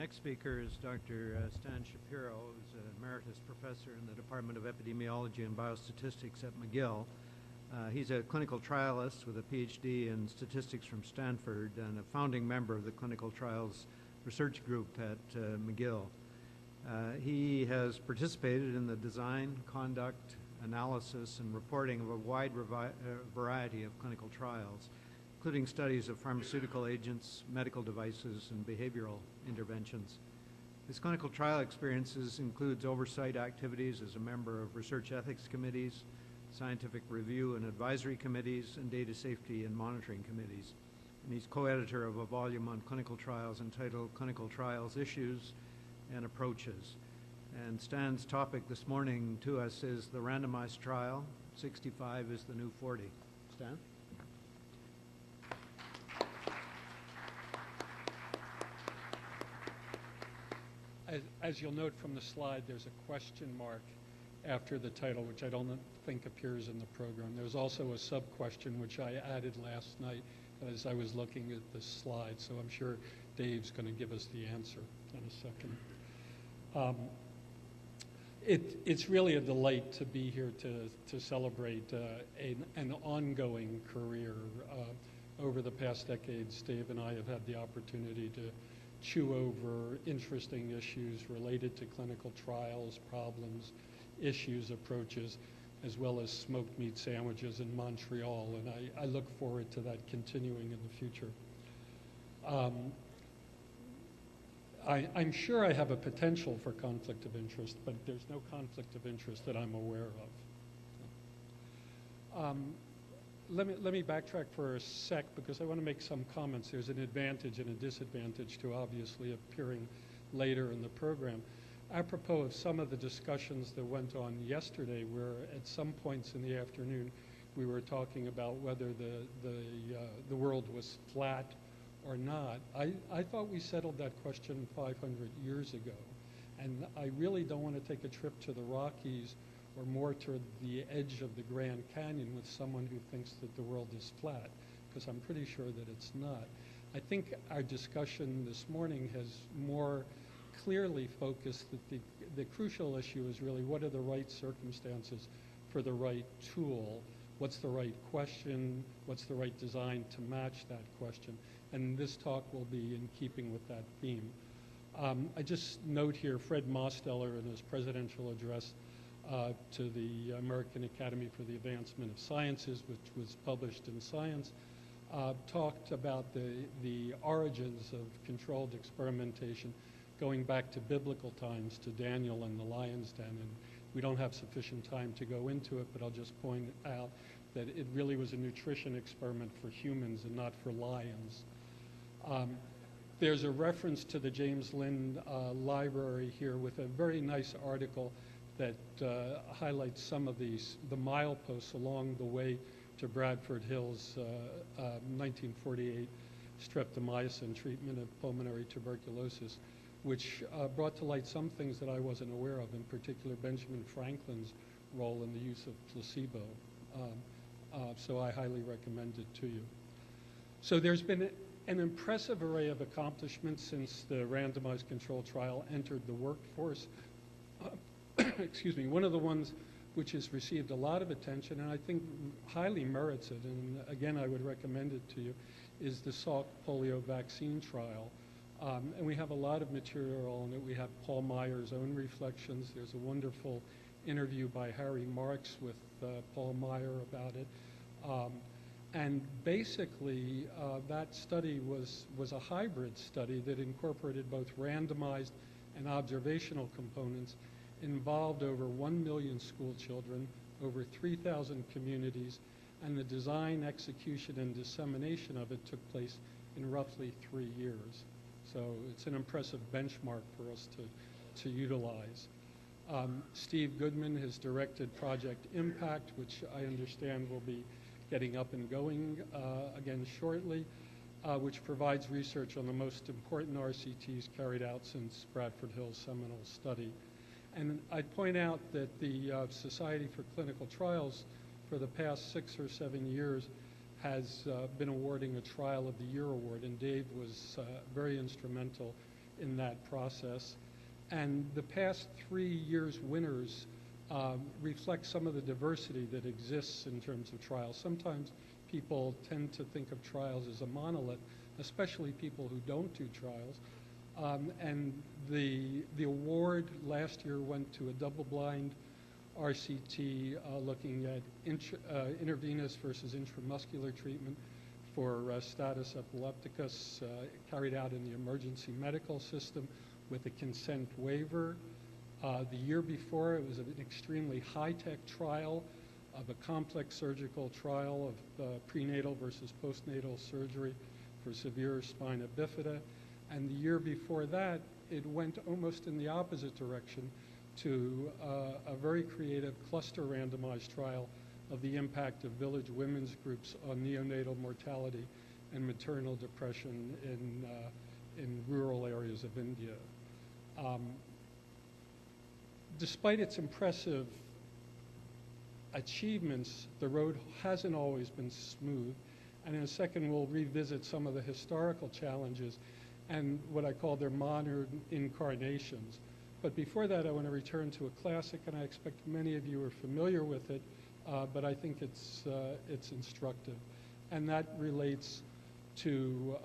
Next speaker is Dr. Stan Shapiro, who's an emeritus professor in the Department of Epidemiology and Biostatistics at McGill. He's a clinical trialist with a PhD in statistics from Stanford and a founding member of the clinical trials research group at McGill. He has participated in the design, conduct, analysis, and reporting of a wide variety of clinical trials, including studies of pharmaceutical agents, medical devices, and behavioral interventions. His clinical trial experiences includes oversight activities as a member of research ethics committees, scientific review and advisory committees, and data safety and monitoring committees. And he's co-editor of a volume on clinical trials entitled Clinical Trials Issues and Approaches. And Stan's topic this morning to us is the randomized trial. 65 is the new 40. Stan? As you'll note from the slide, there's a question mark after the title, which I don't think appears in the program. There's also a sub-question, which I added last night as I was looking at the slide, so I'm sure Dave's going to give us the answer in a second. It's really a delight to be here to celebrate an ongoing career. Over the past decades, Dave and I have had the opportunity to chew over interesting issues related to clinical trials, problems, issues, approaches, as well as smoked meat sandwiches in Montreal, and I look forward to that continuing in the future. I'm sure I have a potential for conflict of interest, but there's no conflict of interest that I'm aware of. Let me backtrack for a sec because I want to make some comments. There's an advantage and a disadvantage to obviously appearing later in the program. Apropos of some of the discussions that went on yesterday, where at some points in the afternoon we were talking about whether the world was flat or not. I thought we settled that question 500 years ago, and I really don't want to take a trip to the Rockies or more to the edge of the Grand Canyon with someone who thinks that the world is flat, because I'm pretty sure that it's not. I think our discussion this morning has more clearly focused that the crucial issue is really what are the right circumstances for the right tool, what's the right question, what's the right design to match that question, and this talk will be in keeping with that theme. I just note here Fred Mosteller in his presidential address to the American Academy for the Advancement of Sciences, which was published in Science, talked about the origins of controlled experimentation going back to biblical times, to Daniel and the lion's den. And we don't have sufficient time to go into it, but I'll just point out that it really was a nutrition experiment for humans and not for lions. There's a reference to the James Lind Library here with a very nice article that highlights some of the mileposts along the way to Bradford Hill's 1948 streptomycin treatment of pulmonary tuberculosis, which brought to light some things that I wasn't aware of, in particular Benjamin Franklin's role in the use of placebo. So I highly recommend it to you. So there's been an impressive array of accomplishments since the randomized control trial entered the workforce. Excuse me, one of the ones which has received a lot of attention and I think highly merits it, and again I would recommend it to you, is the Salk polio vaccine trial. And we have a lot of material on it. We have Paul Meyer's own reflections. There's a wonderful interview by Harry Marks with Paul Meyer about it. And basically, that study was a hybrid study that incorporated both randomized and observational components, involved over 1 million school children, over 3,000 communities, and the design, execution, and dissemination of it took place in roughly 3 years. So it's an impressive benchmark for us to utilize. Steve Goodman has directed Project Impact, which I understand will be getting up and going again shortly, which provides research on the most important RCTs carried out since Bradford Hill's seminal study. And I'd point out that the Society for Clinical Trials for the past 6 or 7 years has been awarding a Trial of the Year award, and Dave was very instrumental in that process. And the past 3 years' winners reflect some of the diversity that exists in terms of trials. Sometimes people tend to think of trials as a monolith, especially people who don't do trials. And the award last year went to a double-blind RCT looking at intravenous versus intramuscular treatment for status epilepticus carried out in the emergency medical system with a consent waiver. The year before, it was an extremely high-tech trial of a complex surgical trial of prenatal versus postnatal surgery for severe spina bifida. And the year before that, it went almost in the opposite direction to a very creative cluster randomized trial of the impact of village women's groups on neonatal mortality and maternal depression in rural areas of India. Despite its impressive achievements, the road hasn't always been smooth. And in a second, we'll revisit some of the historical challenges and what I call their modern incarnations. But before that, I want to return to a classic, and I expect many of you are familiar with it, but I think it's instructive. And that relates to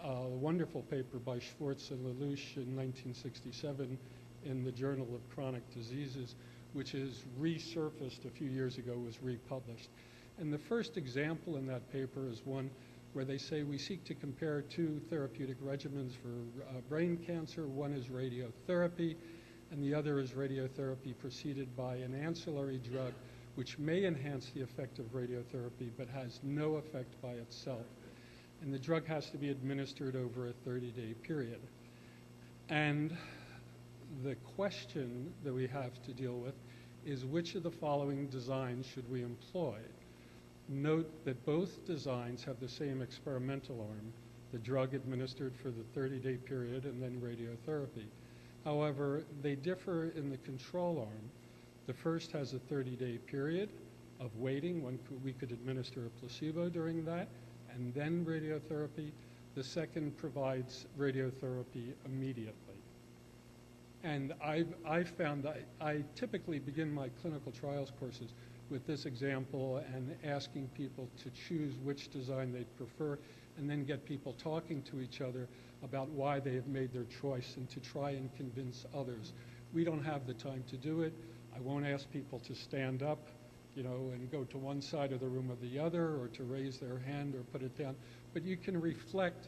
a wonderful paper by Schwartz and Lelouch in 1967 in the Journal of Chronic Diseases, which is resurfaced a few years ago, was republished. And the first example in that paper is one where they say we seek to compare two therapeutic regimens for brain cancer. One is radiotherapy, and the other is radiotherapy preceded by an ancillary drug which may enhance the effect of radiotherapy but has no effect by itself. And the drug has to be administered over a 30-day period. And the question that we have to deal with is which of the following designs should we employ? Note that both designs have the same experimental arm, the drug administered for the 30-day period and then radiotherapy. However, they differ in the control arm. The first has a 30-day period of waiting. We could administer a placebo during that and then radiotherapy. The second provides radiotherapy immediately. And I've found that I typically begin my clinical trials courses with this example and asking people to choose which design they prefer and then get people talking to each other about why they have made their choice and to try and convince others. We don't have the time to do it. I won't ask people to stand up, and go to one side of the room or the other, or to raise their hand or put it down. But you can reflect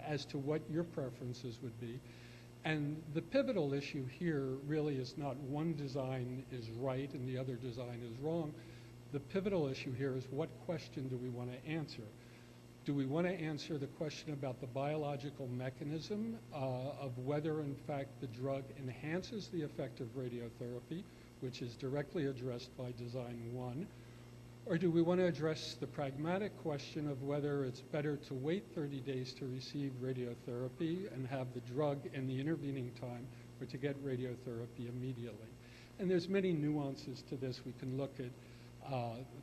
as to what your preferences would be. And the pivotal issue here really is not one design is right and the other design is wrong. The pivotal issue here is what question do we want to answer? Do we want to answer the question about the biological mechanism of whether, in fact, the drug enhances the effect of radiotherapy, which is directly addressed by design 1? Or do we want to address the pragmatic question of whether it's better to wait 30 days to receive radiotherapy and have the drug in the intervening time, or to get radiotherapy immediately? And there's many nuances to this. We can look at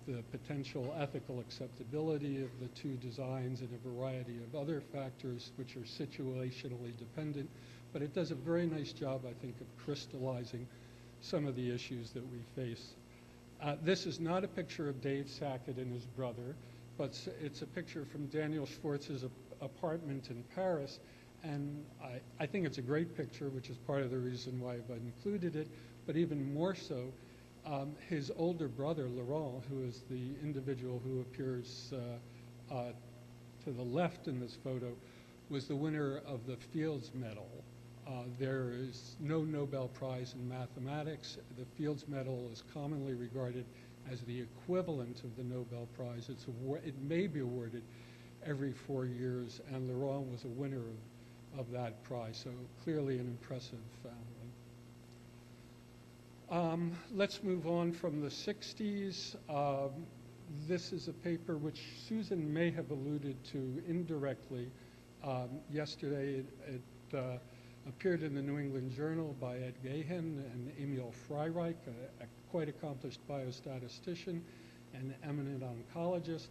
the potential ethical acceptability of the two designs and a variety of other factors which are situationally dependent. But it does a very nice job, I think, of crystallizing some of the issues that we face. This is not a picture of Dave Sackett and his brother, but it's a picture from Daniel Schwartz's apartment in Paris. And I think it's a great picture, which is part of the reason why I've included it. But even more so, his older brother, Laurent, who is the individual who appears to the left in this photo, was the winner of the Fields Medal. There is no Nobel Prize in mathematics. The Fields Medal is commonly regarded as the equivalent of the Nobel Prize. It may be awarded every 4 years, and Laurent was a winner of that prize, so clearly an impressive family. Let's move on from the 60s. This is a paper which Susan may have alluded to indirectly. Yesterday it appeared in the New England Journal by Ed Gahan and Emil Freireich, a quite accomplished biostatistician and eminent oncologist,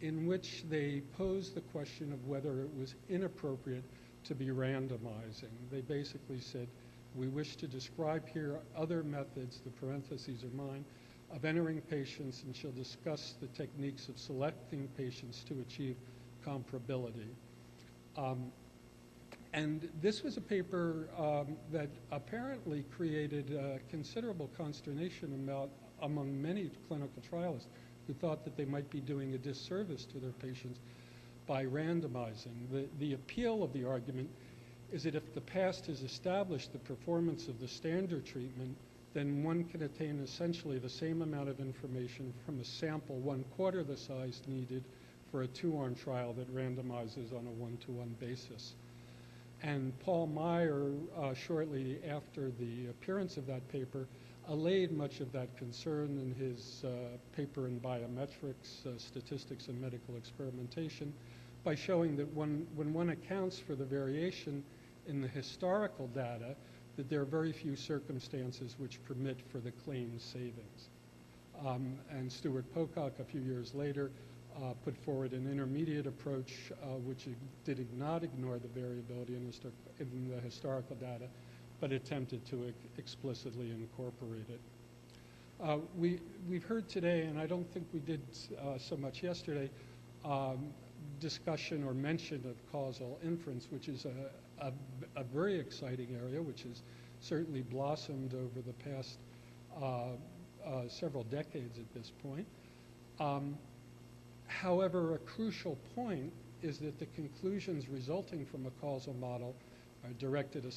in which they posed the question of whether it was inappropriate to be randomizing. They basically said, we wish to describe here other methods, the parentheses are mine, of entering patients, and shall discuss the techniques of selecting patients to achieve comparability. And this was a paper that apparently created considerable consternation among many clinical trialists who thought that they might be doing a disservice to their patients by randomizing. The appeal of the argument is that if the past has established the performance of the standard treatment, then one can attain essentially the same amount of information from a sample 1/4 the size needed for a 2-arm trial that randomizes on a 1-to-1 basis. And Paul Meyer, shortly after the appearance of that paper, allayed much of that concern in his paper in Biometrics, Statistics and Medical Experimentation, by showing that when one accounts for the variation in the historical data, that there are very few circumstances which permit for the claimed savings. And Stuart Pocock, a few years later, put forward an intermediate approach which did not ignore the variability in the historical data, but attempted to explicitly incorporate it. We've heard today, and I don't think we did so much yesterday, discussion or mention of causal inference, which is a very exciting area, which has certainly blossomed over the past several decades at this point. However, a crucial point is that the conclusions resulting from a causal model, directed a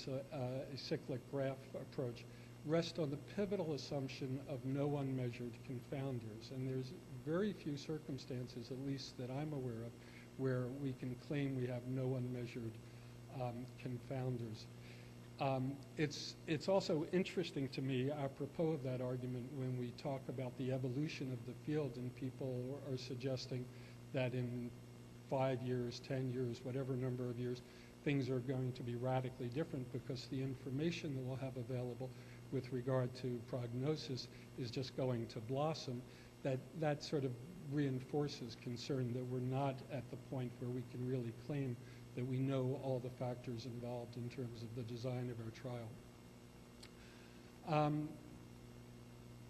cyclic graph approach, rest on the pivotal assumption of no unmeasured confounders. And there's very few circumstances, at least that I'm aware of, where we can claim we have no unmeasured confounders. It's also interesting to me, apropos of that argument, when we talk about the evolution of the field and people are suggesting that in 5 years, 10 years, whatever number of years, things are going to be radically different because the information that we'll have available with regard to prognosis is just going to blossom. That sort of reinforces concern that we're not at the point where we can really claim that we know all the factors involved in terms of the design of our trial.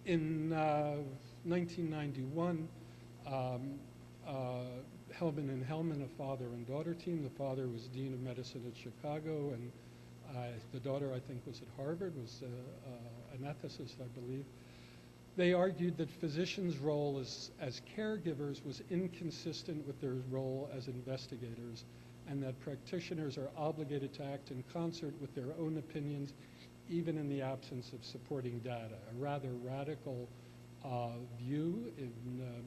In 1991, Hellman and Hellman, a father and daughter team. The father was Dean of Medicine at Chicago, and the daughter, I think, was at Harvard, was an ethicist, I believe. They argued that physicians' role as caregivers was inconsistent with their role as investigators, and that practitioners are obligated to act in concert with their own opinions, even in the absence of supporting data. A rather radical view in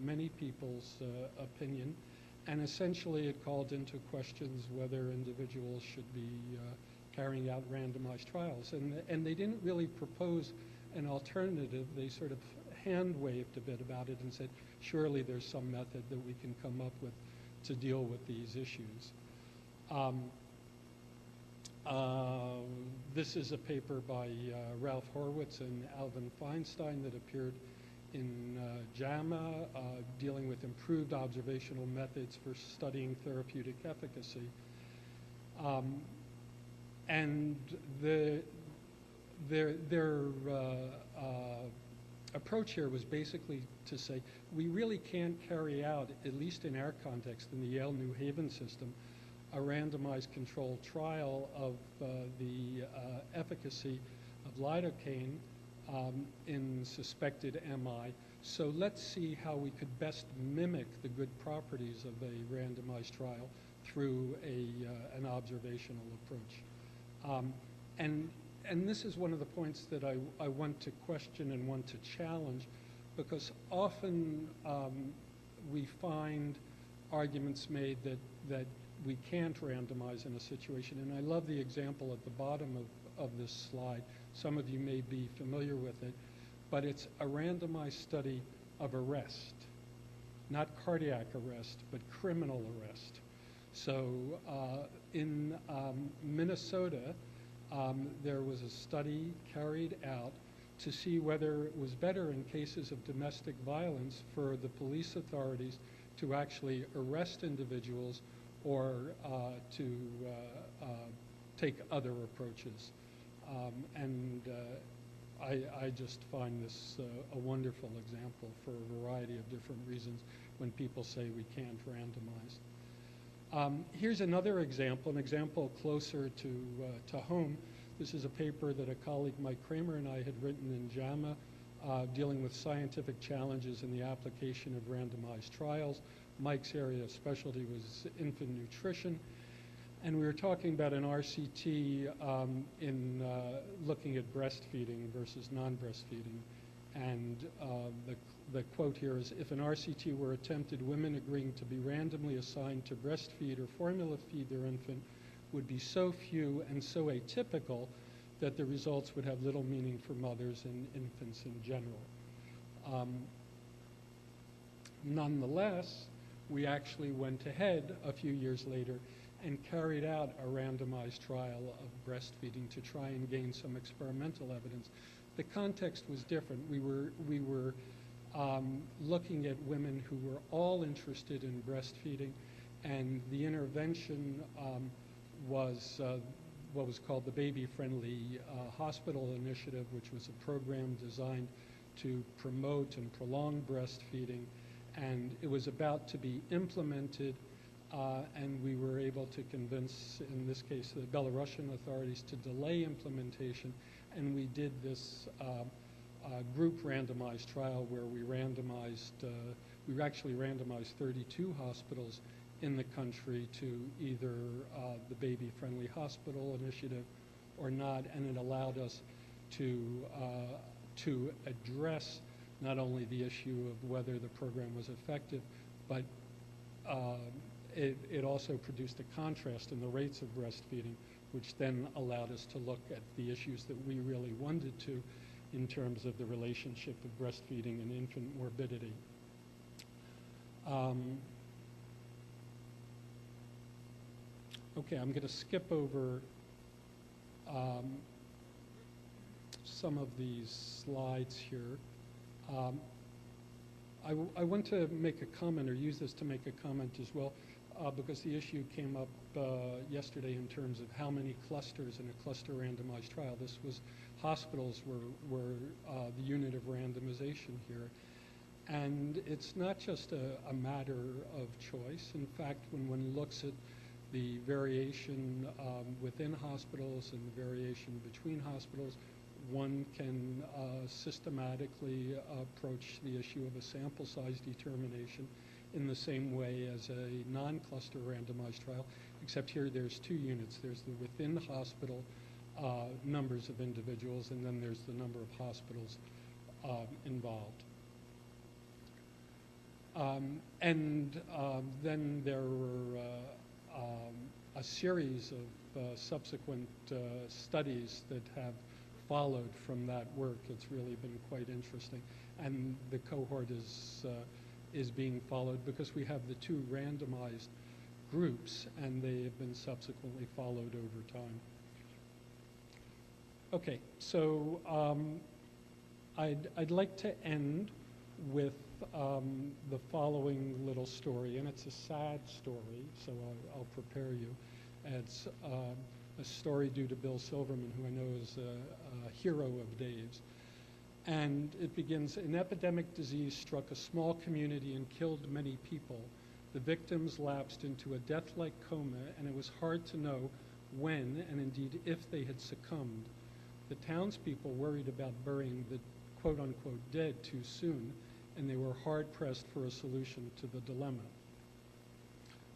many people's opinion, and essentially it called into questions whether individuals should be carrying out randomized trials. And they didn't really propose an alternative. They sort of hand-waved a bit about it and said, surely there's some method that we can come up with to deal with these issues. This is a paper by Ralph Horwitz and Alvin Feinstein that appeared in JAMA, dealing with improved observational methods for studying therapeutic efficacy. And their approach here was basically to say, we really can't carry out, at least in our context, in the Yale New Haven system, a randomized controlled trial of the efficacy of lidocaine in suspected MI. So let's see how we could best mimic the good properties of a randomized trial through an observational approach. And this is one of the points that I want to question and want to challenge, because often we find arguments made that we can't randomize in a situation. And I love the example at the bottom of this slide. Some of you may be familiar with it, but it's a randomized study of arrest, not cardiac arrest, but criminal arrest. So in Minnesota, there was a study carried out to see whether it was better in cases of domestic violence for the police authorities to actually arrest individuals or to take other approaches. I just find this a wonderful example for a variety of different reasons when people say we can't randomize. Here's another example, an example closer to home. This is a paper that a colleague, Mike Kramer, and I had written in JAMA dealing with scientific challenges in the application of randomized trials. Mike's area of specialty was infant nutrition. And we were talking about an RCT in looking at breastfeeding versus non-breastfeeding. And the quote here is, if an RCT were attempted, women agreeing to be randomly assigned to breastfeed or formula feed their infant would be so few and so atypical that the results would have little meaning for mothers and infants in general. Nonetheless, we actually went ahead a few years later and carried out a randomized trial of breastfeeding to try and gain some experimental evidence. The context was different. We were looking at women who were all interested in breastfeeding, and the intervention was what was called the Baby Friendly Hospital Initiative, which was a program designed to promote and prolong breastfeeding, and it was about to be implemented. And we were able to convince, in this case, the Belarusian authorities to delay implementation. And we did this group randomized trial where we actually randomized 32 hospitals in the country to either the Baby Friendly Hospital Initiative or not. And it allowed us to address not only the issue of whether the program was effective, but it also produced a contrast in the rates of breastfeeding, which then allowed us to look at the issues that we really wanted to in terms of the relationship of breastfeeding and infant morbidity. Okay, I'm going to skip over some of these slides here. I want to make a comment, or use this to make a comment as well, because the issue came up yesterday in terms of how many clusters in a cluster randomized trial. This was hospitals were the unit of randomization here. And it's not just a matter of choice. In fact, when one looks at the variation within hospitals and the variation between hospitals, one can systematically approach the issue of a sample size determination in the same way as a non-cluster randomized trial, except here there's two units. There's the within hospital numbers of individuals, and then there's the number of hospitals involved. Then there were a series of subsequent studies that have followed from that work. It's really been quite interesting. And the cohort is being followed because we have the two randomized groups, and they have been subsequently followed over time. Okay, so I'd like to end with the following little story, and it's a sad story, so I'll prepare you. It's a story due to Bill Silverman, who I know is a hero of Dave's. And it begins, an epidemic disease struck a small community and killed many people. The victims lapsed into a death-like coma, and it was hard to know when, and indeed if they had succumbed. The townspeople worried about burying the quote-unquote dead too soon, and they were hard-pressed for a solution to the dilemma.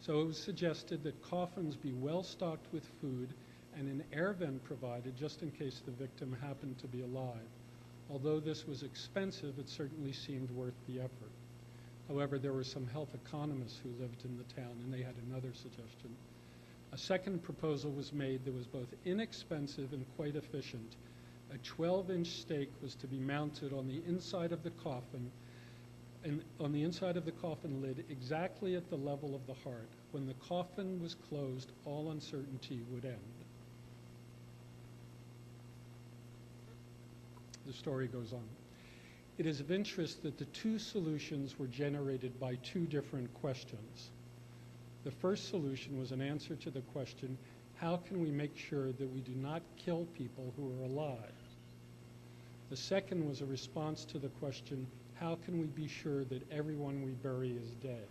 So it was suggested that coffins be well-stocked with food and an air vent provided just in case the victim happened to be alive. Although this was expensive, it certainly seemed worth the effort. However, there were some health economists who lived in the town, and they had another suggestion. A second proposal was made that was both inexpensive and quite efficient. A 12-inch stake was to be mounted on the inside of the coffin, and on the inside of the coffin lid exactly at the level of the heart. When the coffin was closed, all uncertainty would end. The story goes on. It is of interest that the two solutions were generated by two different questions. The first solution was an answer to the question, how can we make sure that we do not kill people who are alive? The second was a response to the question, how can we be sure that everyone we bury is dead?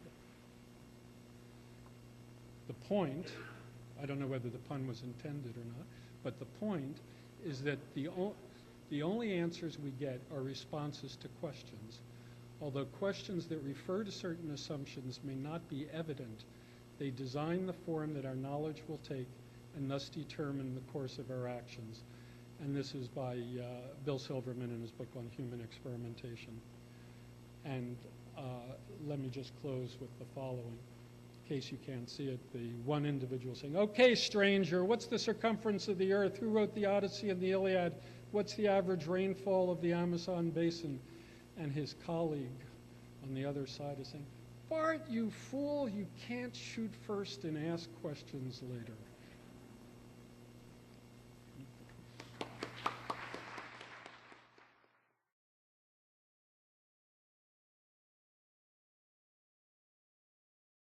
The point, I don't know whether the pun was intended or not, but the point is that the only answers we get are responses to questions. Although questions that refer to certain assumptions may not be evident, they design the form that our knowledge will take and thus determine the course of our actions. And this is by Bill Silverman in his book on human experimentation. And let me just close with the following. In case you can't see it, the one individual saying, okay, stranger, what's the circumference of the earth? Who wrote the Odyssey and the Iliad? What's the average rainfall of the Amazon basin? And his colleague on the other side is saying, Bart, you fool, you can't shoot first and ask questions later.